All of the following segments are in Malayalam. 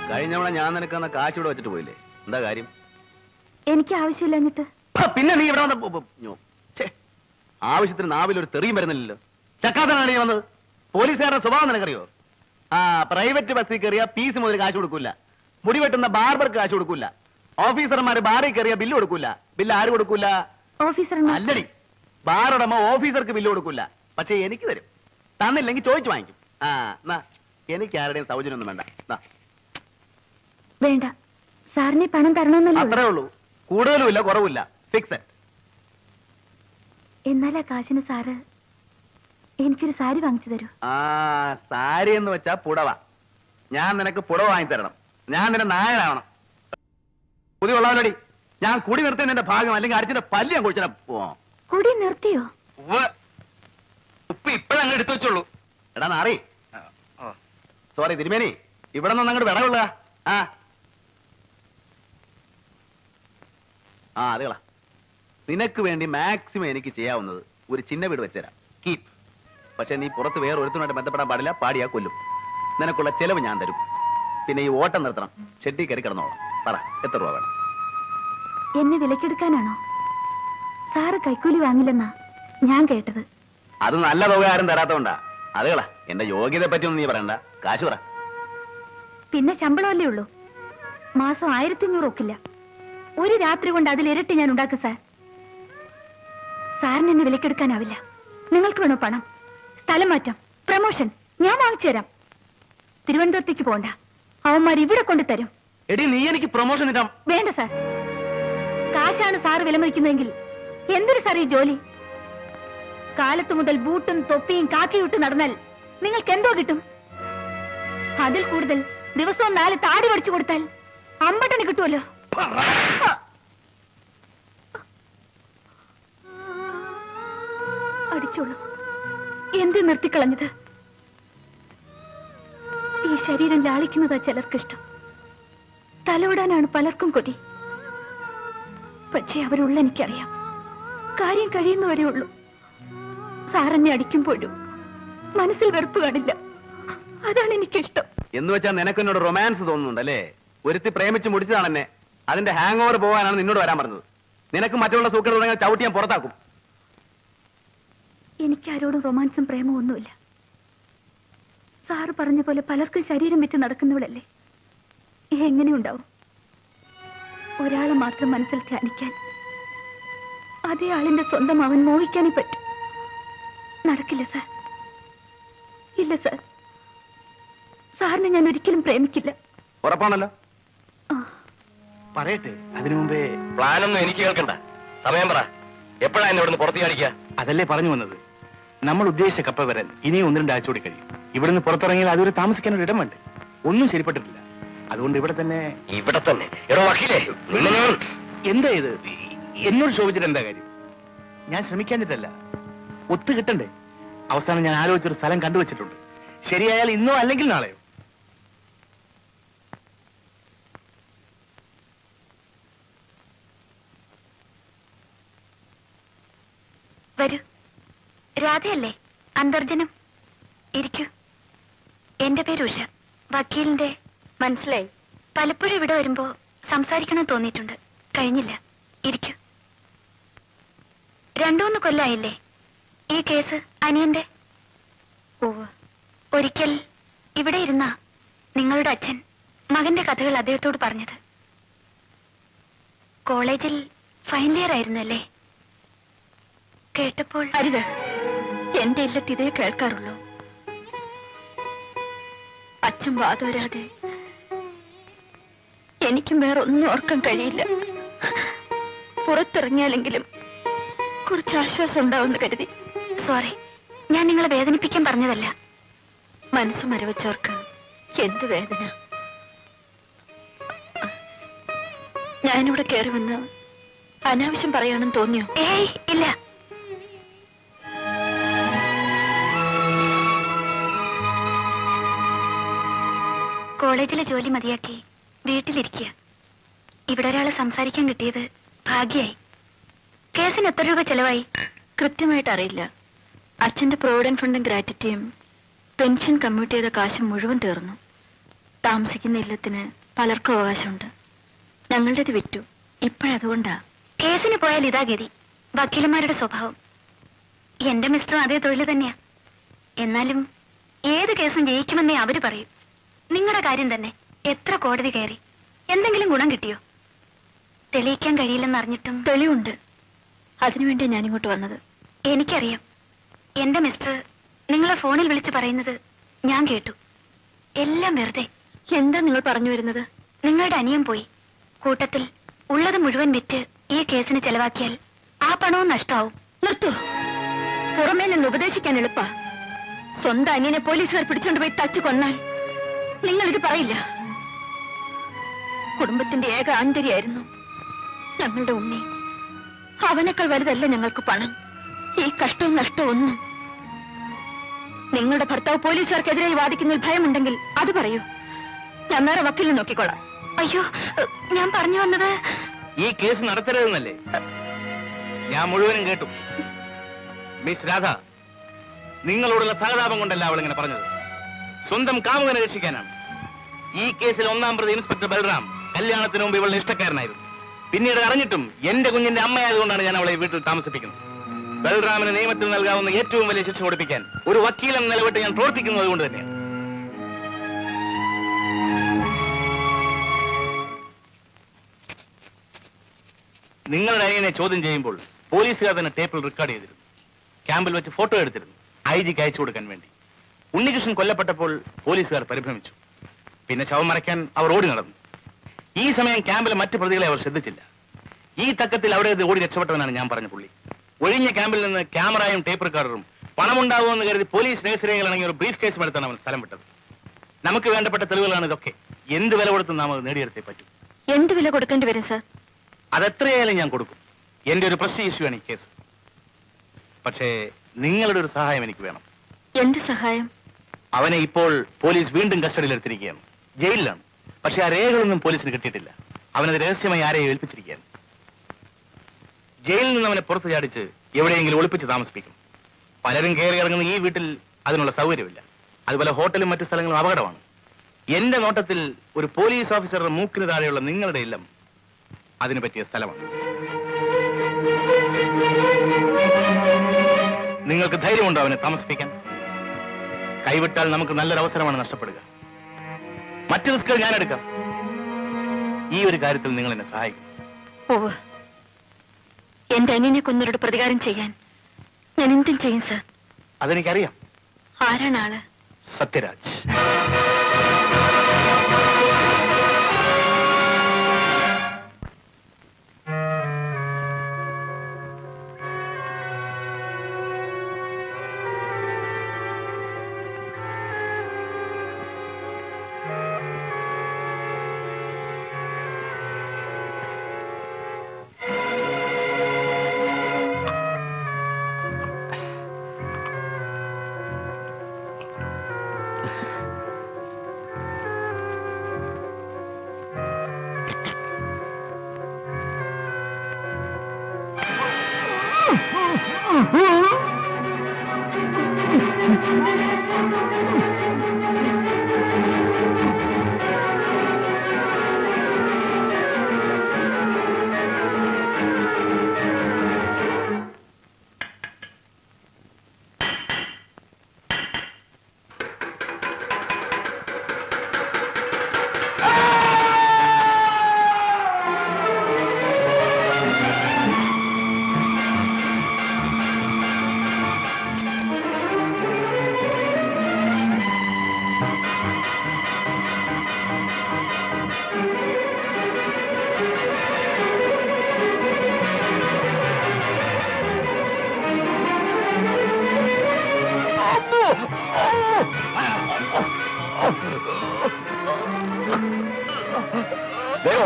കഴിഞ്ഞവണ ഞാൻ നിനക്ക് കാശ് ഇവിടെ വെച്ചിട്ട് പോയില്ലേ? എന്താ കാര്യം? എനിക്ക് ആവശ്യമില്ല. എന്നിട്ട് പിന്നെ നീ ഇവിടെ ആവശ്യത്തിന് നാവിലൊരു തെറിയും വരുന്നില്ലല്ലോ. ചക്കാത്തനാണ് നീ വന്നത്. പോലീസുകാരുടെ സ്വഭാവം നിനക്കറിയോ? പ്രൈവറ്റ് ബസ്സിൽ കയറിയ പീസ് മുതൽ കാശ് കൊടുക്കൂല, മുടി വെട്ടുന്ന ബാർബർക്ക് കാശ് കൊടുക്കൂല, ഓഫീസർമാര് ബാറിൽ കയറിയ ബില്ല് കൊടുക്കൂല. ബില്ല് ആര് കൊടുക്കൂല? ഓഫീസർ. അല്ലടി, ബാറുടമ ഓഫീസർക്ക് ബില്ല് കൊടുക്കൂല. പക്ഷെ എനിക്ക് തരും. തന്നില്ലെങ്കിൽ ചോദിച്ചു വാങ്ങിക്കും. എനിക്ക് ആരുടെയും സൗജന്യമൊന്നും വേണ്ട. വേണ്ട, സാറിന് പണം തരണമെന്നല്ലേ? അത്രേ ഉള്ളൂ, കൂടുതലും ഇല്ല കുറവില്ല, ഫിക്സഡ്. എന്നാലാ കാശിന് സാറ് എനിക്കൊരു സാരി വാങ്ങിച്ചു തരൂ. സാരി എന്ന് വെച്ചാ പുടവ. ഞാൻ നിനക്ക് പുടവ വാങ്ങി തരണം. ഞാൻ നിന്റെ നായനാവണം. പുതിയ ഉള്ളവനോടി ഞാൻ കുടി നിർത്തിയ നിന്റെ ഭാഗം, അല്ലെങ്കിൽ അടിച്ചിന്റെ പല്ല് ഞാൻ കുടിച്ചാ പോവാം. കുടി നിർത്തിയോ? ഉപ്പ് ഇപ്പഴങ്ങ് എടുത്തു വെച്ചോളൂ. എടാ നാറി, സോറി തിരുമേനി, ഇവിടെ നിന്ന് അങ്ങോട്ട് വിടവുള്ള അതുകളാ. നിനക്ക് വേണ്ടി മാക്സിമം എനിക്ക് ചെയ്യാവുന്നത് ഒരു ചിന്ന വീട് വെച്ചുതരാം, കീപ്. പക്ഷെ നീ പുറത്ത് വേറെ ഒരുത്തനുമായിട്ട് ബന്ധപ്പെടാൻ പാടില്ല. പാടിയാ കൊല്ലും. നിനക്കുള്ള ചെലവ് ഞാൻ തരും. പിന്നെ ഈ ഓട്ടം നിർത്തണം. ഷെഡി കയറി കിടന്നോളാം. പറ, എത്ര രൂപ വേണം? എന്നെ വിലക്കെടുക്കാനാണോ? സാറ് കൈക്കൂലി വാങ്ങില്ലെന്നാ ഞാൻ കേട്ടത്. അത് നല്ല തുക ആരും തരാത്തോണ്ടാ. അതുകളാ, എന്റെ യോഗ്യതയെ പറ്റിയൊന്നും നീ പറയണ്ട. കാശ് പറ. പിന്നെ ശമ്പളമല്ലേ ഉള്ളൂ. മാസം 1500 ഒക്കില്ല. ഒരു രാത്രി കൊണ്ട് അതിലിരട്ടി ഞാൻ ഉണ്ടാക്കും സാർ. സാറിന് എന്നെ വിലക്കെടുക്കാനാവില്ല. നിങ്ങൾക്ക് വേണോ പണം, സ്ഥലം മാറ്റം, പ്രമോഷൻ? ഞാൻ വാങ്ങിച്ചു തരാം. തിരുവനന്തപുരത്തേക്ക് പോണ്ട, അവന്മാർ ഇവിടെ കൊണ്ടുതരും. എടി, നീ എനിക്ക് പ്രമോഷൻ ഇടാം. വേണ്ട സാർ, കാശാണ് സാറ് വിലമതിക്കുന്നതെങ്കിൽ എന്തൊരു സാർ ഈ ജോലി? കാലത്തു മുതൽ ബൂട്ടും തൊപ്പിയും കാക്കിയിട്ട് നടന്നാൽ നിങ്ങൾക്ക് എന്തോ കിട്ടും? അതിൽ കൂടുതൽ ദിവസവും 4 താടി പഠിച്ചു കൊടുത്താൽ അമ്പട്ടന് കിട്ടുമല്ലോ. അടിച്ചോളൂ. എന്ത് നിർത്തിക്കളഞ്ഞത്? ഈ ശരീരം ലാളിക്കുന്നതാ ചിലർക്കിഷ്ടം. തലോടാനാണ് പലർക്കും കൊതി. പക്ഷെ അവരുള്ള എനിക്കറിയാം, കാര്യം കഴിയുന്നവരെ ഉള്ളൂ. സാറെന്നെ അടിക്കുമ്പോഴും മനസ്സിൽ വെറുപ്പ് കാണില്ല. അതാണ് എനിക്കിഷ്ടം. എന്ന് വെച്ചാൽ നിനക്ക് എന്നോട് റൊമാൻസ് തോന്നുന്നുണ്ടല്ലേ? ഒരുത്തി പ്രേമിച്ച് മുടിച്ചതാണെന്നെ. അതിന്റെ ഹാങ് ഓവർ പോകാനാണ് നിന്നോട് വരാൻ പറഞ്ഞത്. നിനക്ക് മറ്റുള്ള സൂക്കട് തുടങ്ങിയ ചവിട്ടി ഞാൻ പുറത്താക്കും. എനിക്കാരോടും റൊമാൻസും പ്രേമവും ഒന്നുമില്ല. സാറ് പറഞ്ഞ പോലെ പലർക്കും ശരീരം വിറ്റ് നടക്കുന്നവളല്ലേ. എങ്ങനെയുണ്ടാവും? ഒരാളെ മാത്രം മനസ്സിൽ ധ്യാനിക്കാൻ, അതേ ആളിന്റെ സ്വന്തം അവൻ മോഹിക്കാനേ പറ്റും. നടക്കില്ല സാർ. ഇല്ല സാർ, സാറിനെ ഞാൻ ഒരിക്കലും പ്രേമിക്കില്ല. ഉറപ്പാണല്ലോ? പറയട്ടെ, അതിനു മുമ്പേ പ്ലാനൊന്നും എനിക്ക് കേൾക്കണ്ട. സമയം പറ. എപ്പോഴാ എന്നെ ഇവിടുന്ന് പുറത്തു കാണിക്കുക? അതല്ലേ പറഞ്ഞു വന്നത്. നമ്മൾ ഉദ്ദേശിച്ച കപ്പ വരാൻ ഇനിയും 1-2 ആഴ്ച കൂടി കഴിയും. ഇവിടുന്ന് പുറത്തിറങ്ങിയാൽ അതൊരു താമസിക്കാൻ ഒരു ഇടം വേണ്ട. ഒന്നും ശരിപ്പെട്ടിട്ടില്ല. അതുകൊണ്ട് ഇവിടെ തന്നെ. എന്താ ഇത്? എന്നോട് ചോദിച്ചിട്ട് എന്താ കാര്യം? ഞാൻ ശ്രമിക്കാഞ്ഞിട്ടല്ല, ഒത്തു കിട്ടണ്ടേ? അവസാനം ഞാൻ ആലോചിച്ചൊരു സ്ഥലം കണ്ടുവച്ചിട്ടുണ്ട്. ശരിയായാൽ ഇന്നോ അല്ലെങ്കിൽ നാളെയോ. വരൂ. രാധയല്ലേ? അന്തർജനം. ഇരിക്കൂ. എന്റെ പേര് ഉഷ, വക്കീലിന്റെ. മനസ്സിലായി. പലപ്പോഴും ഇവിടെ വരുമ്പോ സംസാരിക്കണം തോന്നിയിട്ടുണ്ട്, കഴിഞ്ഞില്ല. ഇരിക്കൂ. 2-3 കൊല്ലായില്ലേ ഈ കേസ് അനിയന്റെ? ഒരിക്കൽ ഇവിടെ ഇരുന്ന നിങ്ങളുടെ അച്ഛൻ മകന്റെ കഥകൾ അദ്ദേഹത്തോട് പറഞ്ഞത്. കോളേജിൽ ഫൈനൽ ഇയർ ആയിരുന്നല്ലേ? കേട്ടപ്പോൾ അരുത്, എന്റെ ഇല്ലത്ത് ഇതേ കേൾക്കാറുള്ളൂ. അച്ഛൻ വാതോരാതെ എനിക്കും വേറെ ഒന്നും ഓർക്കാൻ കഴിയില്ല. പുറത്തിറങ്ങിയാലെങ്കിലും കുറച്ച് ആശ്വാസം ഉണ്ടാവുമെന്ന് കരുതി. സോറി, ഞാൻ നിങ്ങളെ വേദനിപ്പിക്കാൻ പറഞ്ഞതല്ല. മനസ്സ് മരവച്ചവർക്ക് എന്ത് വേദന. ഞാനിവിടെ കയറി വന്ന് അനാവശ്യം പറയാണെന്ന് തോന്നിയോ? ഏയ് ഇല്ല. കോളേജിലെ ജോലി മതിയാക്കി വീട്ടിലിരിക്കുക. ഇവിടെ ഒരാളെ സംസാരിക്കാൻ കിട്ടിയത് ഭാഗ്യായി. കേസിന് എത്ര രൂപ ചെലവായി? കൃത്യമായിട്ട് അറിയില്ല. അച്ഛന്റെ പ്രൊവിഡന്റ് ഫണ്ടും ഗ്രാറ്റുറ്റിയും പെൻഷൻ കമ്മ്യൂട്ട് ചെയ്ത കാശ് മുഴുവൻ തീർന്നു. താമസിക്കുന്ന ഇല്ലത്തിന് പലർക്കും അവകാശമുണ്ട്. ഞങ്ങളുടേത് വിറ്റു. ഇപ്പോഴതുകൊണ്ടാ. കേസിന് പോയാൽ ഇതാ ഗതി. വക്കീലന്മാരുടെ സ്വഭാവം. എന്റെ മിസ്റ്ററും അതേ തൊഴിൽ തന്നെയാ. എന്നാലും ഏത് കേസും ജയിക്കുമെന്നേ അവര് പറയും. നിങ്ങളുടെ കാര്യം തന്നെ എത്ര കോടതി കയറി, എന്തെങ്കിലും ഗുണം കിട്ടിയോ? തെളിയിക്കാൻ കഴിയില്ലെന്നറിഞ്ഞിട്ടും തെളിവുണ്ട്. അതിനുവേണ്ടി ഞാനിങ്ങോട്ട് വന്നത്. എനിക്കറിയാം. എന്റെ മിസ്റ്റർ നിങ്ങളെ ഫോണിൽ വിളിച്ചു പറയുന്നത് ഞാൻ കേട്ടു. എല്ലാം വെറുതെ. എന്താ നിങ്ങൾ പറഞ്ഞു വരുന്നത്? നിങ്ങളുടെ അനിയൻ പോയി. കൂട്ടത്തിൽ ഉള്ളത് മുഴുവൻ വിറ്റ് ഈ കേസിന് ചെലവാക്കിയാൽ ആ പണവും നഷ്ടാവും. നിർത്തൂ. പുറമേ നിന്ന് ഉപദേശിക്കാൻ എളുപ്പ. സ്വന്തം അനിയനെ പോലീസുകാർ പിടിച്ചോണ്ട് പോയി തച്ചു കൊന്നാൽ നിങ്ങൾ ഇത് പറയില്ല. കുടുംബത്തിന്റെ ഏക ആന്തരിയായിരുന്നു ഞങ്ങളുടെ ഉണ്ണി. അവനേക്കാൾ വലുതല്ല ഞങ്ങൾക്ക് പണം, ഈ കഷ്ടവും നഷ്ടവും ഒന്നും. നിങ്ങളുടെ ഭർത്താവ് പോലീസുകാർക്കെതിരായി വാദിക്കുന്നതിൽ ഭയമുണ്ടെങ്കിൽ അത് പറയൂ. ഞാൻ നേരെ വക്കീലിനെ നോക്കിക്കോളാം. അയ്യോ, ഞാൻ പറഞ്ഞു വന്നത് ഈ കേസ് നടത്തരുതെന്നല്ലേ? ഞാൻ മുഴുവനും കേട്ടു. മിസ് രാധ, നിങ്ങളോടുള്ള സഹതാപം കൊണ്ടല്ല അവൾ ഇങ്ങനെ പറഞ്ഞത്. സ്വന്തം കാമുകനെ രക്ഷിക്കാനാണ്. ഈ കേസിൽ 1-ാം പ്രതി ഇൻസ്പെക്ടർ ബൽറാം കല്യാണത്തിന് മുമ്പ് ഇവളുടെ ഇഷ്ടക്കാരനായിരുന്നു. പിന്നീട് അറിഞ്ഞിട്ടും എന്റെ കുഞ്ഞിന്റെ അമ്മയായതുകൊണ്ടാണ് ഞാൻ അവളെ വീട്ടിൽ താമസിപ്പിക്കുന്നത്. ബൽറാമിന് നിയമത്തിൽ നൽകാവുന്ന ഏറ്റവും വലിയ ശിക്ഷ കൊടുപ്പിക്കാൻ ഒരു വക്കീലൻ നിലവിട്ട് ഞാൻ പ്രവർത്തിക്കുന്നത് കൊണ്ട് തന്നെയാണ്. നിങ്ങളുടെ അനിയനെ ചോദ്യം ചെയ്യുമ്പോൾ പോലീസുകാർ തന്നെ ടേപ്പിൽ റെക്കോർഡ് ചെയ്തിരുന്നു. ക്യാമ്പിൽ വെച്ച് ഫോട്ടോ എടുത്തിരുന്നു, IG-ക്ക് അയച്ചു കൊടുക്കാൻ വേണ്ടി. ഉണ്ണികൃഷ്ണൻ കൊല്ലപ്പെട്ടപ്പോൾ പോലീസുകാർ പരിഭ്രമിച്ചു. പിന്നെ ശവം മറയ്ക്കാൻ അവർ ഓടി നടന്നു. ഈ സമയം ക്യാമ്പിലെ മറ്റു പ്രതികളെ അവർ ശ്രദ്ധിച്ചില്ല. ഈ തക്കത്തിൽ അവിടെ ഓടി രക്ഷപ്പെട്ടവനാണ് ഞാൻ പറഞ്ഞ പുള്ളി. ഒഴിഞ്ഞ ക്യാമ്പിൽ നിന്ന് ക്യാമറയും ടേപ്പ് റെക്കോർഡറും പണമുണ്ടാവുമെന്ന് കരുതി പോലീസ് രഹസ്യരേഖകളാണെങ്കിൽ ഒരു ബ്രീഫ് കേസും എടുത്താണ് അവൻ സ്ഥലം വിട്ടത്. നമുക്ക് വേണ്ടപ്പെട്ട തെളിവുകളാണ് ഇതൊക്കെ. എന്ത് വില കൊടുത്തും നാം അത് നേടിയെടുത്തേ പറ്റൂ. എന്ത് വില കൊടുക്കേണ്ടി വരും സാർ? അതെത്രയായാലും ഞാൻ കൊടുക്കും. എന്റെ ഒരു പ്രശ്ന ഇഷ്യൂ ആണ് ഈ കേസ്. പക്ഷേ നിങ്ങളുടെ ഒരു സഹായം എനിക്ക് വേണം. എന്ത് സഹായം? അവനെ ഇപ്പോൾ പോലീസ് വീണ്ടും കസ്റ്റഡിയിലെടുത്തിരിക്കുകയാണ്. ജയിലിലാണ്. പക്ഷെ ആ രേഖകളൊന്നും പോലീസിന് കിട്ടിയിട്ടില്ല. അവനത് രഹസ്യമായി ആരെയും ഏൽപ്പിച്ചിരിക്കുകയാണ്. ജയിലിൽ നിന്ന് അവനെ പുറത്തു ചാടിച്ച് എവിടെയെങ്കിലും ഒളിപ്പിച്ച് താമസിപ്പിക്കും. പലരും കയറി ഇറങ്ങുന്ന ഈ വീട്ടിൽ അതിനുള്ള സൗകര്യമില്ല. അതുപോലെ ഹോട്ടലും മറ്റു സ്ഥലങ്ങളും അപകടമാണ്. എന്റെ നോട്ടത്തിൽ ഒരു പോലീസ് ഓഫീസറുടെ മൂക്കിന് താഴെയുള്ള നിങ്ങളുടെ ഇല്ലം അതിന് പറ്റിയ സ്ഥലമാണ്. നിങ്ങൾക്ക് ധൈര്യമുണ്ടോ അവനെ താമസിപ്പിക്കാൻ? കൈവിട്ടാൽ നമുക്ക് നല്ലൊരു അവസരമാണ് നഷ്ടപ്പെടുക. മറ്റു റിസ്കുകൾ ഞാൻ എടുക്കാം. ഈ ഒരു കാര്യത്തിൽ നിങ്ങൾ എന്നെ സഹായിക്കും. ഓ, എന്റെ അനിയനെ കൊന്നവരുടെ പ്രതികാരം ചെയ്യാൻ ഞാൻ എന്തും ചെയ്യും സാർ. അതെനിക്കറിയാം. ആരാണ് ആള്? സത്യരാജ്.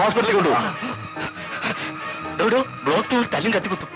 ഹോസ്പിറ്റലിൽ കൊണ്ടുപോകും. ബ്ലോക്ക് തല്ലും കത്തിക്കുത്തും.